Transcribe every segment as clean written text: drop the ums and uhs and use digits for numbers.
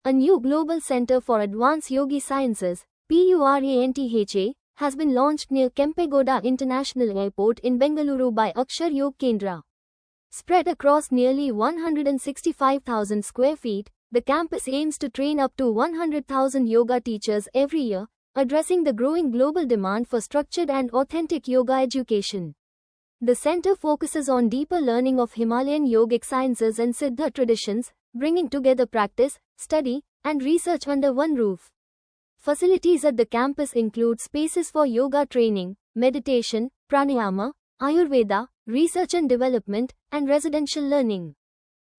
A new global center for advanced yogi sciences, PURANTHA, has been launched near Kempegowda International Airport in Bengaluru by Akshar Yog Kendra. Spread across nearly 165,000 square feet, the campus aims to train up to 100,000 yoga teachers every year, addressing the growing global demand for structured and authentic yoga education. The center focuses on deeper learning of Himalayan yogic sciences and Siddha traditions, bringing together practice, study, and research under one roof. Facilities at the campus include spaces for yoga training, meditation, pranayama, Ayurveda, research and development, and residential learning.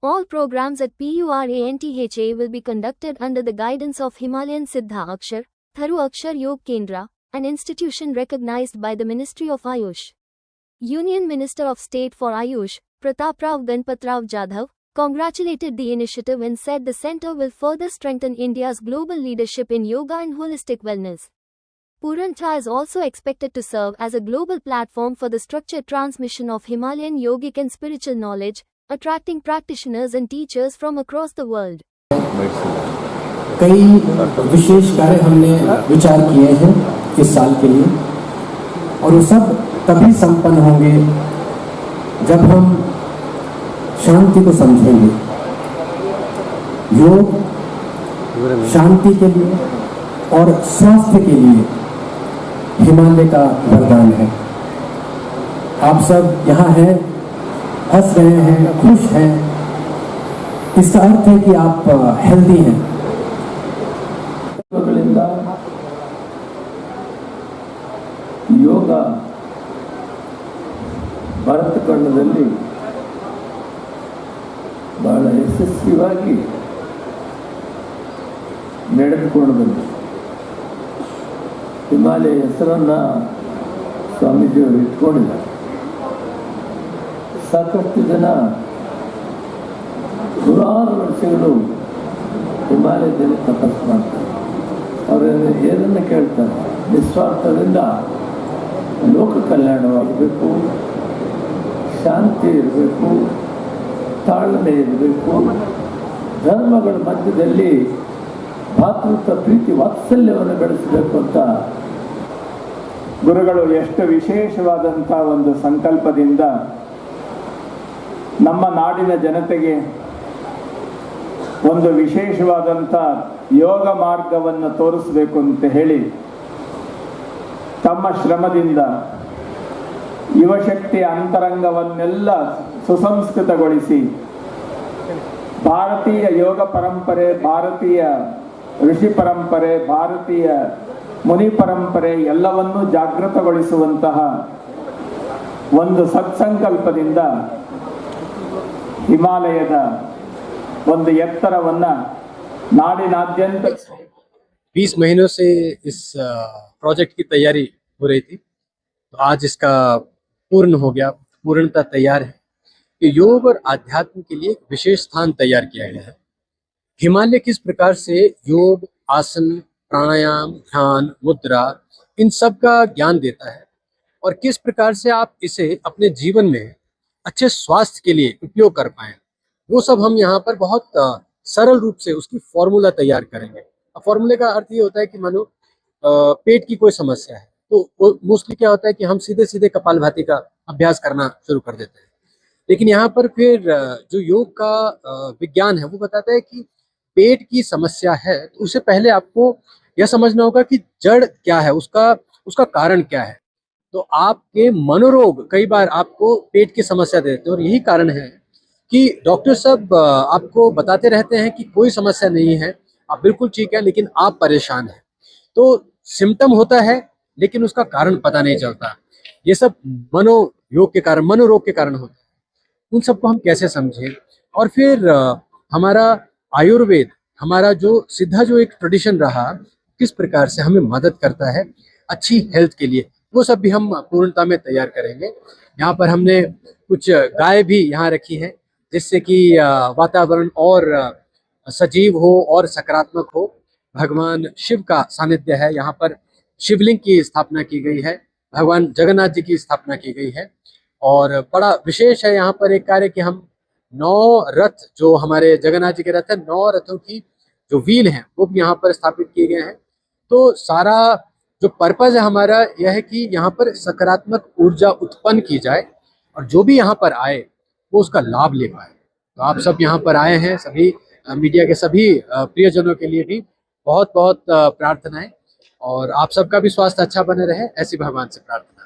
All programs at PURANTHA will be conducted under the guidance of Himalayan Siddha Akshar, Tharu Akshar Yog Kendra, an institution recognized by the Ministry of Ayush. Union Minister of State for Ayush, Prataprao Ganpatrao Jadhav, congratulated the initiative and said the center will further strengthen India's global leadership in yoga and holistic wellness. PURANTHA is also expected to serve as a global platform for the structured transmission of Himalayan yogic and spiritual knowledge, attracting practitioners and teachers from across the world. कई विशेष कार्य हमने विचार किए हैं इस साल के लिए और वो सब तभी संपन्न होंगे जब हम शांति को समझेंगे। योग शांति के लिए और स्वास्थ्य के लिए हिमालय का वरदान है। आप सब यहाँ हैं, हंस रहे हैं, खुश हैं, इसका अर्थ है कि आप हेल्दी हैं। ಯೋಗ ಭಾರತಖಂಡದಲ್ಲಿ ಬಹಳ ಯಶಸ್ವಿಯಾಗಿ ನಡೆದುಕೊಂಡು ಬಂದಿದೆ। ಹಿಮಾಲಯ ಹೆಸರನ್ನು ಸ್ವಾಮೀಜಿಯವರು ಇಟ್ಕೊಂಡಿದ್ದಾರೆ। ಸಾಕಷ್ಟು ಜನ ನೂರಾರು ವರ್ಷಗಳು ಹಿಮಾಲಯದಲ್ಲಿ ತಪಸ್ಸು ಮಾಡ್ತಾರೆ। ಅವರು ಏನನ್ನು ಕೇಳ್ತಾರೆ? ನಿಸ್ವಾರ್ಥದಿಂದ ಲೋಕ ಕಲ್ಯಾಣವಾಗಬೇಕು, ಶಾಂತಿ ಇರಬೇಕು, ತಾಳ್ಮೆ ಇರಬೇಕು, ಧರ್ಮಗಳ ಮಧ್ಯದಲ್ಲಿ ಭಾತೃತ್ವ ಪ್ರೀತಿ ವಾತ್ಸಲ್ಯವನ್ನು ಬೆಳೆಸಬೇಕು ಅಂತ ಗುರುಗಳು ಎಷ್ಟು ವಿಶೇಷವಾದಂಥ ಒಂದು ಸಂಕಲ್ಪದಿಂದ ನಮ್ಮ ನಾಡಿನ ಜನತೆಗೆ ಒಂದು ವಿಶೇಷವಾದಂಥ ಯೋಗ ಮಾರ್ಗವನ್ನು ತೋರಿಸಬೇಕು ಅಂತ ಹೇಳಿ ತಮ್ಮ ಶ್ರಮದಿಂದ ಯುವಶಕ್ತಿಯ ಅಂತರಂಗವನ್ನೆಲ್ಲ ಸುಸಂಸ್ಕೃತಗೊಳಿಸಿ ಭಾರತೀಯ ಯೋಗ ಪರಂಪರೆ, ಭಾರತೀಯ ಋಷಿ ಪರಂಪರೆ, ಭಾರತೀಯ ಮುನಿ ಪರಂಪರೆ ಎಲ್ಲವನ್ನೂ ಜಾಗೃತಗೊಳಿಸುವಂತಹ ಒಂದು ಸತ್ಸಂಕಲ್ಪದಿಂದ ಹಿಮಾಲಯದ ಒಂದು ಎತ್ತರವನ್ನು नाडिनाद्यंत 20 महीनों से इस प्रोजेक्ट की तैयारी हो रही थी, तो आज इसका पूर्ण हो गया, पूर्णता तैयार है कि योग और आध्यात्म के लिए एक विशेष स्थान तैयार किया गया है। हिमालय किस प्रकार से योग, आसन, प्राणायाम, ध्यान, मुद्रा इन सब का ज्ञान देता है और किस प्रकार से आप इसे अपने जीवन में अच्छे स्वास्थ्य के लिए उपयोग कर पाएं, वो सब हम यहाँ पर बहुत सरल रूप से उसकी फॉर्मूला तैयार करेंगे। फॉर्मूले का अर्थ ये होता है कि मानो पेट की कोई समस्या है तो मोस्टली क्या होता है कि हम सीधे सीधे कपालभाति का अभ्यास करना शुरू कर देते हैं, लेकिन यहाँ पर फिर जो योग का विज्ञान है वो बताता है कि पेट की समस्या है तो उससे पहले आपको यह समझना होगा कि जड़ क्या है, उसका कारण क्या है। तो आपके मनोरोग कई बार आपको पेट की समस्या देते हैं और यही कारण है कि डॉक्टर सब आपको बताते रहते हैं कि कोई समस्या नहीं है, आप बिल्कुल ठीक है, लेकिन आप परेशान हैं। तो सिम्टम होता है लेकिन उसका कारण पता नहीं चलता। ये सब मनोरोग के कारण होता है। उन सबको हम कैसे समझें? और फिर हमारा आयुर्वेद, हमारा जो सिद्धा जो एक ट्रेडिशन रहा, किस प्रकार से हमें मदद करता है अच्छी हेल्थ के लिए, वो सब भी हम पूर्णता में तैयार करेंगे। यहाँ पर हमने कुछ गाय भी यहाँ रखी है जिससे कि वातावरण और सजीव हो और सकारात्मक हो। भगवान शिव का सानिध्य है, यहाँ पर शिवलिंग की स्थापना की गई है, भगवान जगन्नाथ जी की स्थापना की गई है। और बड़ा विशेष है यहाँ पर एक कार्य कि हम 9 रथ, जो हमारे जगन्नाथ जी के रथ है, 9 रथों की जो व्हील हैं वो भी यहाँ पर स्थापित किए गए हैं। तो सारा जो पर्पज है हमारा यह है कि यहाँ पर सकारात्मक ऊर्जा उत्पन्न की जाए और जो भी यहाँ पर आए वो उसका लाभ ले पाए। तो आप सब यहाँ पर आए हैं, सभी मीडिया के सभी प्रियजनों के लिए भी बहुत बहुत प्रार्थनाएं, और आप सबका भी स्वास्थ्य अच्छा बने रहे, ऐसी भगवान से प्रार्थना।